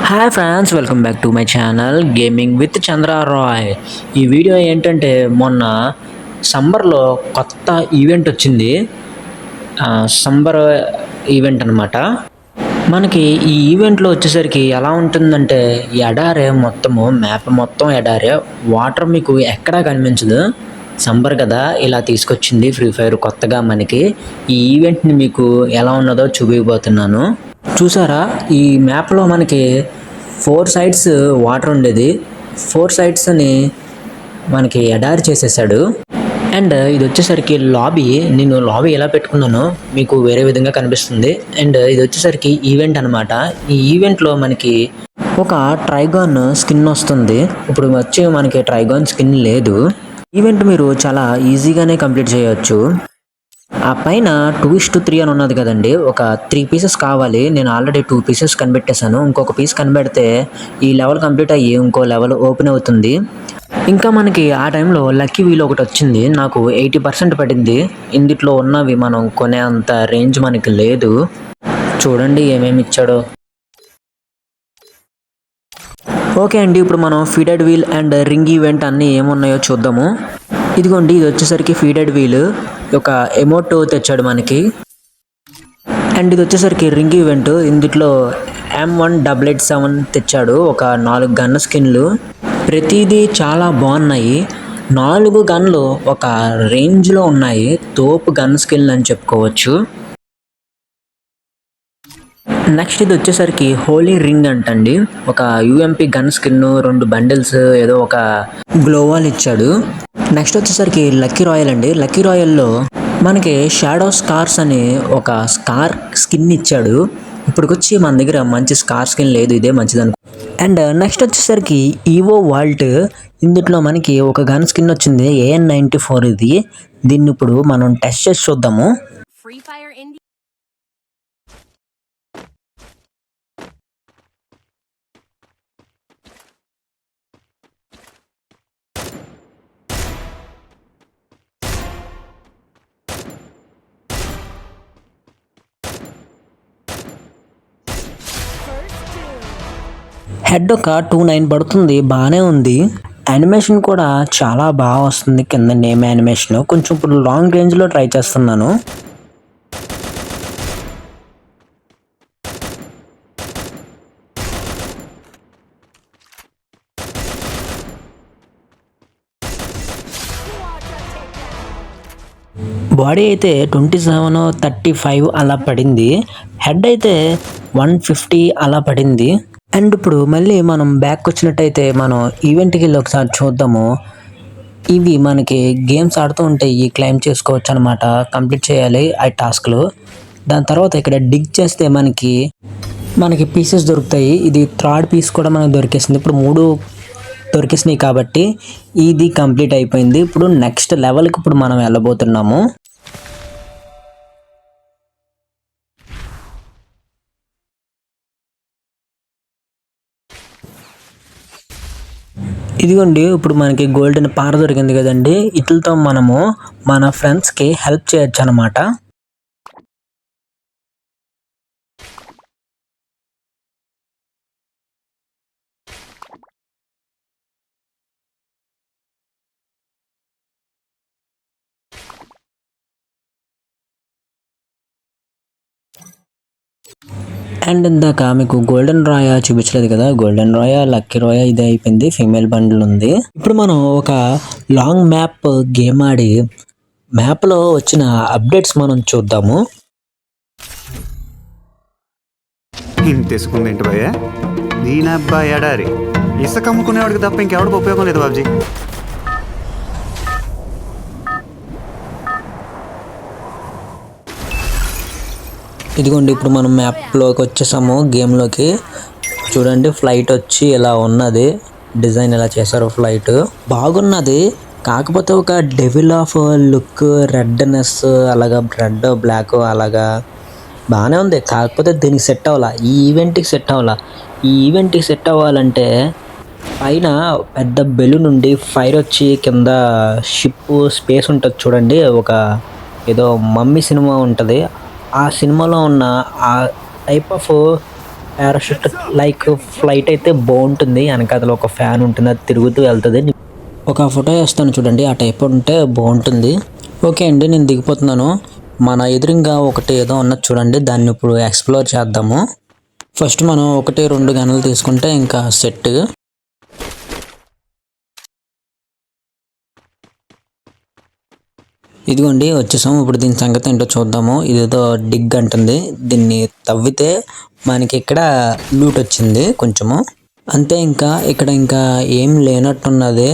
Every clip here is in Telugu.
Hi friends, welcome back to my channel gaming with Chandra Rai. ఈ వీడియో ఏంటంటే మొన్న సమ్మర్లో కొత్త ఈవెంట్ వచ్చింది. సమ్మర్ ఈవెంట్ అనమాట. మనకి ఈ ఈవెంట్లో వచ్చేసరికి ఎలా ఉంటుందంటే ఎడారే, మొత్తము మ్యాప్ మొత్తం ఎడారే, వాటర్ మీకు ఎక్కడా కనిపించదు. సమ్మర్ కదా, ఇలా తీసుకొచ్చింది ఫ్రీ ఫైర్ కొత్తగా మనకి. ఈ ఈవెంట్ని మీకు ఎలా ఉన్నదో చూపించబోతున్నాను. చూసారా, ఈ మ్యాప్లో మనకి 4 సైడ్స్ వాటర్ ఉండేది. 4 సైడ్స్ని మనకి ఎడారి చేసేసాడు. అండ్ ఇది వచ్చేసరికి లాబీ. నేను లాబీ ఎలా పెట్టుకున్నానో మీకు వేరే విధంగా కనిపిస్తుంది. అండ్ ఇది వచ్చేసరికి ఈవెంట్ అనమాట. ఈ ఈవెంట్లో మనకి ఒక ట్రైగాన్ స్కిన్ వస్తుంది. ఇప్పుడు వచ్చి మనకి ట్రైగాన్ స్కిన్ లేదు. ఈవెంట్ మీరు చాలా ఈజీగానే కంప్లీట్ చేయవచ్చు. ఆ పైన 2:3 అని ఉన్నది కదండి, ఒక 3 పీసెస్ కావాలి. నేను ఆల్రెడీ 2 పీసెస్ కనిపెట్టేశాను. ఇంకొక పీస్ కనిపెడితే ఈ లెవెల్ కంప్లీట్ అయ్యి ఇంకో లెవెల్ ఓపెన్ అవుతుంది. ఇంకా మనకి ఆ టైంలో లక్కీ వీల్ ఒకటి వచ్చింది. నాకు 80% పడింది. ఇందులో ఉన్నవి మనం కొనే అంత రేంజ్ మనకి లేదు. చూడండి ఏమేమి ఇచ్చాడో. ఓకే అండి, ఇప్పుడు మనం ఫీడెడ్ వీల్ అండ్ రింగ్ ఈవెంట్ అన్నీ ఏమున్నాయో చూద్దాము. ఇదిగోండి, ఇది వచ్చేసరికి ఫీడెడ్ వీల్, ఒక ఎమోట్ తెచ్చాడు మనకి. అండ్ ఇది వచ్చేసరికి రింగ్ ఈవెంట్. ఇందులో M1887 తెచ్చాడు, ఒక 4 గన్ స్కిన్లు. ప్రతిదీ చాలా బాగున్నాయి. 4 గన్లు ఒక రేంజ్లో ఉన్నాయి. తోపు గన్ స్కిన్ అని చెప్పుకోవచ్చు. నెక్స్ట్ ఇది వచ్చేసరికి హోలీ రింగ్ అంటండి. ఒక UMP గన్ స్కిన్, 2 బండిల్స్, ఏదో ఒక గ్లోవాల్ ఇచ్చాడు. నెక్స్ట్ వచ్చేసరికి లక్కీ రాయల్ అండి. లక్కీ రాయల్లో మనకి షాడో స్కార్స్ అని ఒక స్కార్ స్కిన్ ఇచ్చాడు. ఇప్పటికొచ్చి మన దగ్గర మంచి స్కార్ స్కిన్ లేదు, ఇదే మంచిది అనుకో. అండ్ నెక్స్ట్ వచ్చేసరికి ఈవో వాల్ట్. ఇందులో మనకి ఒక గన్ స్కిన్ వచ్చింది, AN94. ఇది దీన్ని ఇప్పుడు మనం టెస్ట్ చేసి చూద్దాము. హెడ్ ఒక 29 పడుతుంది, బాగానే ఉంది. యానిమేషన్ కూడా చాలా బాగా వస్తుంది. కింద నేమ్ యానిమేషన్ కొంచెం ఇప్పుడు లాంగ్ రేంజ్లో ట్రై చేస్తున్నాను. బాడీ అయితే 27, 35 అలా పడింది. హెడ్ అయితే 150 అలా పడింది. అండ్ ఇప్పుడు మళ్ళీ మనం బ్యాక్ వచ్చినట్టయితే మనం ఈవెంట్కి వెళ్ళి ఒకసారి చూద్దాము. ఇవి మనకి గేమ్స్ ఆడుతూ ఉంటే ఈ క్లైమ్ చేసుకోవచ్చు అనమాట. కంప్లీట్ చేయాలి ఆ టాస్క్లు. దాని తర్వాత ఇక్కడ డిగ్ చేస్తే మనకి పీసెస్ దొరుకుతాయి. ఇది 3rd పీస్ కూడా మనకు దొరికేసింది. ఇప్పుడు 3 దొరికేసినాయి కాబట్టి ఇది కంప్లీట్ అయిపోయింది. ఇప్పుడు నెక్స్ట్ లెవెల్కి ఇప్పుడు మనం వెళ్ళబోతున్నాము. ఇదిగోండి, ఇప్పుడు మనకి గోల్డెన్ పార దొరికింది కదండి. వీటితో మనము మన ఫ్రెండ్స్కి హెల్ప్ చేయొచ్చు అనమాట. అండ్ ఇందాక మీకు గోల్డెన్ రాయా చూపించలేదు కదా, గోల్డెన్ రాయా, లక్కీ రాయా ఇది అయిపోయింది. ఫీమేల్ బండిల్ ఉంది. ఇప్పుడు మనం ఒక లాంగ్ మ్యాప్ గేమ్ ఆడి మ్యాప్లో వచ్చిన అప్డేట్స్ మనం చూద్దాము. తీసుకుంది ఏంటి భయ్యా, దీని అబ్బాయి ఎడారి ఇసుక అమ్ముకునేవాడికి తప్ప ఇంకెవడికి ఉపయోగం లేదు బాబ్జీ. ఇదిగోండి, ఇప్పుడు మనం మ్యాప్లోకి వచ్చేసాము. గేమ్లోకి చూడండి, ఫ్లైట్ వచ్చి ఇలా ఉన్నది. డిజైన్ ఎలా చేశారో ఫ్లైట్ బాగున్నది. కాకపోతే ఒక డెవిల్ ఆఫ్ లుక్, రెడ్నెస్ అలాగా, రెడ్ బ్లాక్ అలాగా బాగానే ఉంది. కాకపోతే దీనికి సెట్ అవ్వాలా, ఈ ఈవెంట్కి సెట్ అవ్వాలా. ఈ ఈవెంట్కి సెట్ అవ్వాలంటే పైన పెద్ద బెలూన్ నుండి ఫైర్ వచ్చి కింద షిప్ స్పేస్ ఉంటుంది చూడండి. ఒక ఏదో మమ్మీ సినిమా ఉంటుంది, ఆ సినిమాలో ఉన్న ఆ type of parachute like flight అయితే బాగుంటుంది. వెనకాతలో ఒక ఫ్యాన్ ఉంటుంది, అది తిరుగుతూ వెళ్తుంది. ఒక ఫోటో వేస్తాను చూడండి, ఆ టైప్ ఉంటే బాగుంటుంది. ఓకే అండి, నేను దిగిపోతున్నాను. మన ఎదురుగా ఒకటి ఏదో ఉన్నది చూడండి, దాన్ని ఇప్పుడు ఎక్స్ప్లోర్ చేద్దాము. ఫస్ట్ మనం 1-2 గన్నులు తీసుకుంటే ఇంకా సెట్. ఇదిగోండి వచ్చేసాము. ఇప్పుడు దీని సంగతి ఏంటో చూద్దాము. ఇదేదో డిగ్ అంటుంది, దీన్ని తవ్వితే మనకి ఇక్కడ లూట్ వచ్చింది కొంచెము. అంతే, ఇక్కడ ఇంకా ఏం లేనట్టున్నది.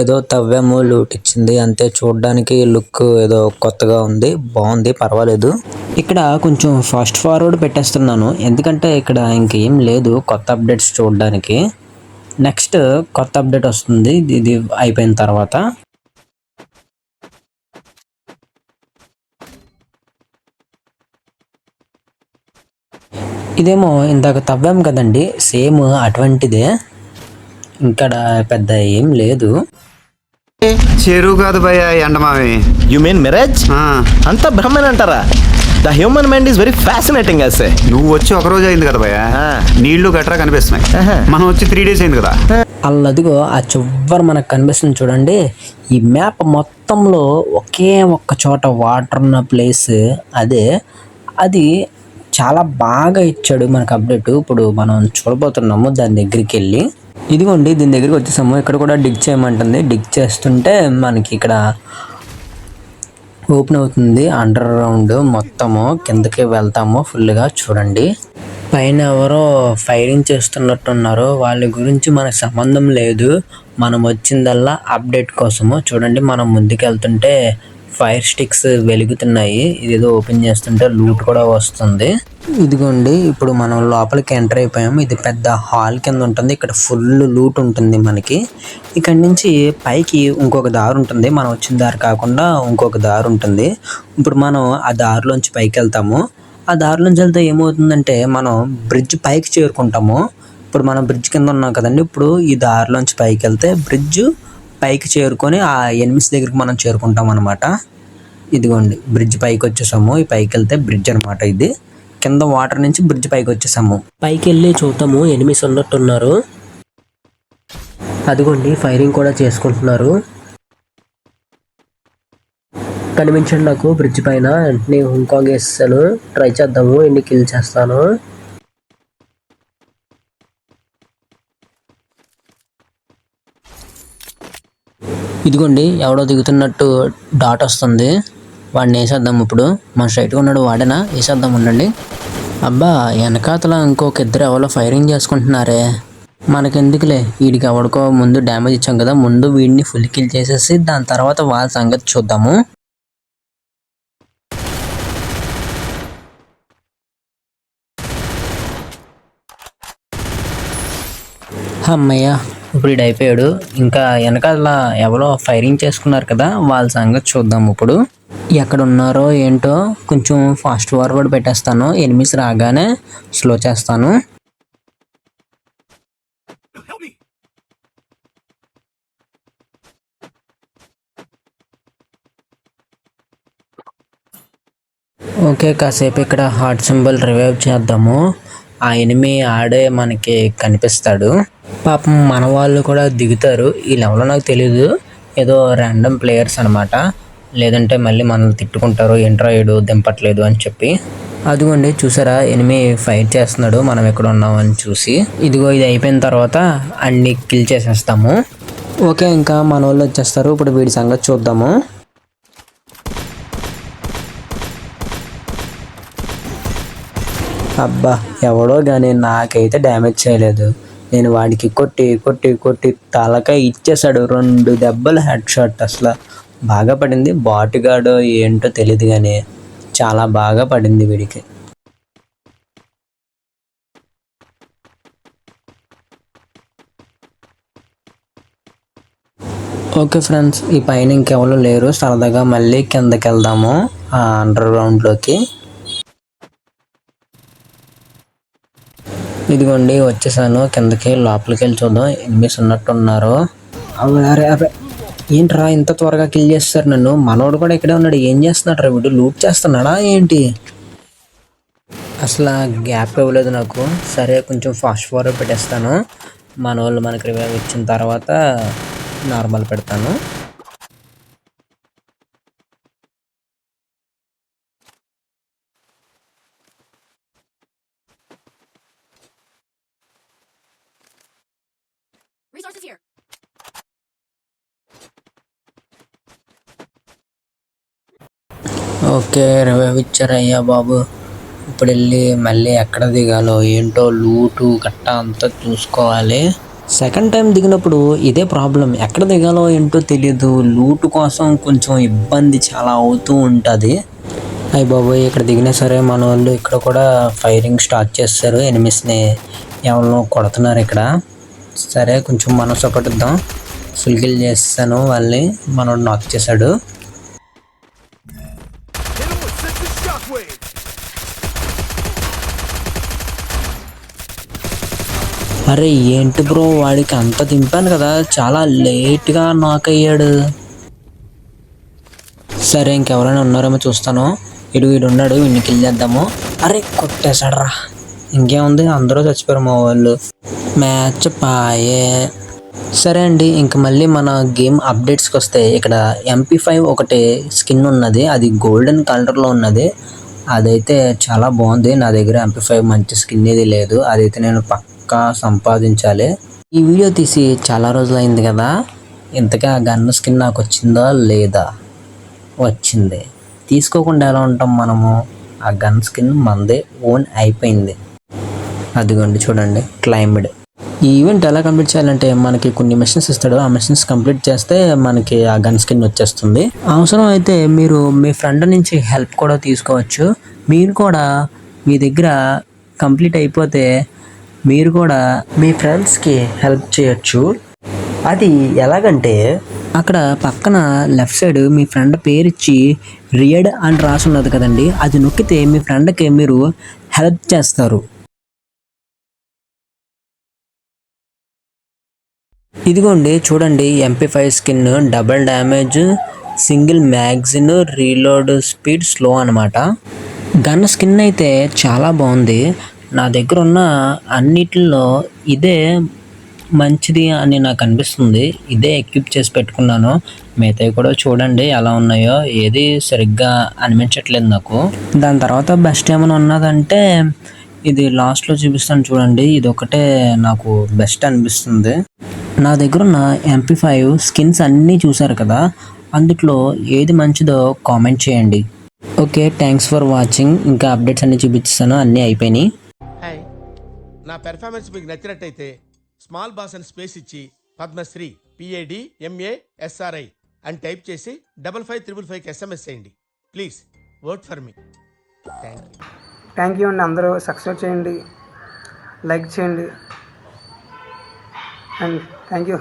ఏదో తవ్వాము, లూట్ ఇచ్చింది అంతే. చూడడానికి లుక్ ఏదో కొత్తగా ఉంది, బాగుంది, పర్వాలేదు. ఇక్కడ కొంచెం ఫాస్ట్ ఫార్వర్డ్ పెట్టేస్తున్నాను, ఎందుకంటే ఇక్కడ ఇంకేం లేదు కొత్త అప్డేట్స్ చూడడానికి. నెక్స్ట్ కొత్త అప్డేట్ వస్తుంది ఇది అయిపోయిన తర్వాత. ఇదేమో ఇందాక తవ్వాం కదండి, సేమ్ అటువంటిదే. ఇక్కడ పెద్ద ఏం లేదు. చెరువు కాదు భయ, ఎండమావి. You mean Miraz? అంతా భ్రమని అంటారా? The human mind is very fascinating అసే. నువ్వు వచ్చి ఒక రోజు అయింది కదా భయ, నీళ్లు గట్రా కనిపిస్తున్నాయి. మనం వచ్చి 3 days అయింది కదా. అల్లదిగో ఆ చివరి మనకు కనిపిస్తుంది చూడండి. ఈ మ్యాప్ మొత్తంలో ఒకే ఒక్క చోట వాటర్ ఉన్న ప్లేస్ అదే. అది చాలా బాగా ఇచ్చాడు మనకు అప్డేట్. ఇప్పుడు మనం చూడబోతున్నాము దాని దగ్గరికి వెళ్ళి. ఇదిగోండి దీని దగ్గరికి వచ్చేసాము. ఇక్కడ కూడా డిగ్ చేయమంటుంది. డిగ్ చేస్తుంటే మనకి ఇక్కడ ఓపెన్ అవుతుంది అండర్ గ్రౌండ్ మొత్తము. కిందకి వెళ్తాము ఫుల్గా. చూడండి పైన ఎవరో ఫైరింగ్ చేస్తున్నట్టున్నారు, వాళ్ళ గురించి మనకు సంబంధం లేదు. మనం వచ్చిందల్లా అప్డేట్ కోసము. చూడండి మనం ముందుకు వెళ్తుంటే ఫైర్ స్టిక్స్ వెలుగుతున్నాయి. ఇదేదో ఓపెన్ చేస్తుంటే లూట్ కూడా వస్తుంది. ఇదిగోండి ఇప్పుడు మనం లోపలికి ఎంటర్ అయిపోయాము. ఇది పెద్ద హాల్ కింద ఉంటుంది. ఇక్కడ ఫుల్ లూట్ ఉంటుంది మనకి. ఇక్కడ నుంచి పైకి ఇంకొక దారి ఉంటుంది, మనం వచ్చిన దారి కాకుండా ఇంకొక దారి ఉంటుంది. ఇప్పుడు మనం ఆ దారిలోంచి పైకి వెళ్తాము. ఆ దారిలోంచి వెళ్తే ఏమవుతుందంటే మనం బ్రిడ్జ్ పైకి చేరుకుంటాము. ఇప్పుడు మనం బ్రిడ్జ్ కింద ఉన్నాం కదండి, ఇప్పుడు ఈ దారిలోంచి పైకి వెళ్తే బ్రిడ్జ్ పైకి చేరుకొని ఆ ఎనిమిస్ దగ్గరికి మనం చేరుకుంటాం అనమాట. ఇదిగోండి బ్రిడ్జ్ పైకి వచ్చేసాము. ఈ పైకి వెళ్తే బ్రిడ్జ్ అనమాట. ఇది కింద వాటర్ నుంచి బ్రిడ్జ్ పైకి వచ్చేసాము. పైకి వెళ్ళి చూద్దాము, ఎనిమిస్ ఉన్నట్టున్నారు. అదిగోండి ఫైరింగ్ కూడా చేసుకుంటున్నారు. కనిపించండి నాకు బ్రిడ్జ్ పైన. వెంటనే హుంకాంగ్ వేస్తాను, ట్రై చేద్దాము ఎన్ని కిల్ చేస్తాను. ఇదిగోండి ఎవడో దిగుతున్నట్టు డాట్ వస్తుంది, వాడిని వేసేద్దాం. ఇప్పుడు మన స్ట్రైట్గా ఉన్నాడు వాడేనా, వేసేద్దాం ఉండండి. అబ్బా వెనకాతల ఇంకొక ఇద్దరు ఎవరో ఫైరింగ్ చేసుకుంటున్నారే. మనకెందుకులే, వీడికి ఎవడికో ముందు డ్యామేజ్ ఇచ్చాం కదా, ముందు వీడిని ఫుల్ కిల్ చేసేసి దాని తర్వాత వాళ్ళ సంగతి చూద్దాము. అమ్మయ్య ఇప్పుడు ఇది అయిపోయాడు. ఇంకా వెనకాల ఎవరో ఫైరింగ్ చేసుకున్నారు కదా, వాళ్ళ సంగతి చూద్దాం. ఇప్పుడు ఎక్కడ ఉన్నారో ఏంటో కొంచెం ఫాస్ట్ ఫార్వర్డ్ పెట్టేస్తాను. ఎనిమిస్ రాగానే స్లో చేస్తాను. ఓకే కాసేపు ఇక్కడ హార్ట్ సింబల్ రివైవ్ చేద్దాము. ఆ ఎనిమి ఆడే మనకి కనిపిస్తాడు. పాపం మన వాళ్ళు కూడా దిగుతారు. వీళ్ళు ఎవరో నాకు తెలీదు, ఏదో ర్యాండమ్ ప్లేయర్స్ అనమాట. లేదంటే మళ్ళీ మనల్ని తిట్టుకుంటారు, ఎంట్రాయిడ్ దింపట్లేదు అని చెప్పి. అదిగోండి చూసారా ఎనిమి ఫైట్ చేస్తున్నాడు మనం ఎక్కడ ఉన్నామని చూసి. ఇదిగో ఇది అయిపోయిన తర్వాత అన్ని కిల్ చేసేస్తాము. ఓకే ఇంకా మన వాళ్ళు వచ్చేస్తారు. ఇప్పుడు వీడి సంగతి చూద్దాము. అబ్బా ఎవడో కానీ నాకైతే డ్యామేజ్ చేయలేదు. నేను వాడికి కొట్టి కొట్టి కొట్టి తలకాయ ఇచ్చేసాడు. 2 దెబ్బలు హెడ్ షాట్. అసలు బాగా పడింది. బాటుగాడో ఏంటో తెలియదు కానీ చాలా బాగా పడింది వీడికి. ఓకే ఫ్రెండ్స్, ఈ పైన ఇంకెవరు లేరు. సరదాగా మళ్ళీ కిందకి వెళ్దాము ఆ అండర్ గ్రౌండ్లోకి. ఇదిగోండి వచ్చేసాను కిందకి. లోపలికి వెళ్ళి చూద్దాం ఎనిమిస్ ఉన్నట్టున్నారు. అరే అరే ఏంట్రా ఇంత త్వరగా కిల్ చేస్తారు నన్ను. మనోడు కూడా ఇక్కడే ఉన్నాడు. ఏం చేస్తున్నాడు రా వీడు, లూట్ చేస్తున్నాడా ఏంటి? అసలు గ్యాప్ ఇవ్వలేదు నాకు. సరే కొంచెం ఫాస్ట్ ఫార్వర్డ్ పెట్టేస్తాను. మన వాళ్ళు మనకి రివైవ్ ఇచ్చిన తర్వాత నార్మల్ పెడతాను. Resources here. ఓకే, రివైవ్ ఇచ్చారయ్యా బాబు. ఇప్పుడు వెళ్ళి మళ్ళీ ఎక్కడ దిగాలో ఏంటో లూటు గట్టా అంతా చూసుకోవాలి. సెకండ్ టైం దిగినప్పుడు ఇదే ప్రాబ్లం, ఎక్కడ దిగాలో ఏంటో తెలియదు. లూటు కోసం కొంచెం ఇబ్బంది చాలా అవుతూ ఉంటుంది. అయ్య బాబోయ్, ఇక్కడ దిగినా సరే మన వాళ్ళు ఇక్కడ కూడా ఫైరింగ్ స్టార్ట్ చేస్తారు. ఎనిమిస్ని ఎవరినో కొడుతున్నారు ఇక్కడ. సరే కొంచెం మనం సపోర్టిద్దాం. ఫుల్ కిల్ చేస్తాను వాళ్ళని. మనోడు నాక్ చేశాడు. అరే ఏంటి బ్రో, వాడికి అంత దింపాను కదా, చాలా లేట్గా నాక్ అయ్యాడు. సరే ఇంకెవరైనా ఉన్నారేమో చూస్తాను. వీడు ఉన్నాడు, వీడిని కిల్ చేద్దాము. అరే కొట్టేశాడు రా. ఇంకేముంది, అందరూ చచ్చిపోయారు మా వాళ్ళు. మ్యాచ్ పాయే. సరే అండి, ఇంక మళ్ళీ మన గేమ్ అప్డేట్స్కి వస్తే ఇక్కడ MP5 ఒకటి స్కిన్ ఉన్నది. అది గోల్డెన్ కలర్లో ఉన్నది. అదైతే చాలా బాగుంది. నా దగ్గర MP5 మంచి స్కిన్ ఇది లేదు. అదైతే నేను పక్కా సంపాదించాలి. ఈ వీడియో తీసి చాలా రోజులు అయింది కదా, ఇంతగా గన్ స్కిన్ నాకు వచ్చిందా లేదా? వచ్చింది. తీసుకోకుండా ఎలా ఉంటాం మనము? ఆ గన్ స్కిన్ మనదే ఓన్ అయిపోయింది. అదిగోండి చూడండి, క్లైమ్డ్. ఈ ఈవెంట్ ఎలా కంప్లీట్ చేయాలంటే మనకి కొన్ని మిషన్స్ ఇస్తాడు. ఆ మిషన్స్ కంప్లీట్ చేస్తే మనకి ఆ గన్ స్కిన్ వచ్చేస్తుంది. అవసరం అయితే మీరు మీ ఫ్రెండ్ నుంచి హెల్ప్ కూడా తీసుకోవచ్చు. మీరు కూడా మీ దగ్గర కంప్లీట్ అయిపోతే మీరు కూడా మీ ఫ్రెండ్స్కి హెల్ప్ చేయొచ్చు. అది ఎలాగంటే అక్కడ పక్కన లెఫ్ట్ సైడ్ మీ ఫ్రెండ్ పేరు ఇచ్చి రియడ్ అని రాసి ఉన్నది కదండి, అది నొక్కితే మీ ఫ్రెండ్కి మీరు హెల్ప్ చేస్తారు. ఇదిగోండి చూడండి, MP5 skin, double damage, single magazine, reload speed slow అనమాట. గన్ స్కిన్ అయితే చాలా బాగుంది. నా దగ్గర ఉన్న అన్నిటిలో ఇదే మంచిది అని నాకు అనిపిస్తుంది. ఇదే ఎక్విప్ చేసి పెట్టుకున్నాను. మిగతావి కూడా చూడండి ఎలా ఉన్నాయో, ఏది సరిగ్గా అనిపించట్లేదు నాకు. దాని తర్వాత బెస్ట్ ఏమైనా ఉన్నదంటే ఇది లాస్ట్లో చూపిస్తాను చూడండి, ఇది ఒకటే నాకు బెస్ట్ అనిపిస్తుంది. నా దగ్గర ఉన్న MP5 స్కిన్స్ అన్నీ చూసారు కదా, అందుట్లో ఏది మంచిదో కామెంట్ చేయండి. Okay, thanks for watching. ఇంకా అప్డేట్స్ అన్నీ చూపిస్తాను, అన్నీ అయిపోయినాయి. హాయ్, నా పెర్ఫార్మెన్స్ మీకు నచ్చినట్టయితే స్మాల్ బాస్ అని స్పేస్ ఇచ్చి పద్మశ్రీ PADMASRI అని టైప్ చేసి 55555కి SMS చేయండి. Please work for me. Thank you అండి. అందరూ సబ్స్క్రైబ్ చేయండి, లైక్ చేయండి, అండ్ థ్యాంక్ యూ.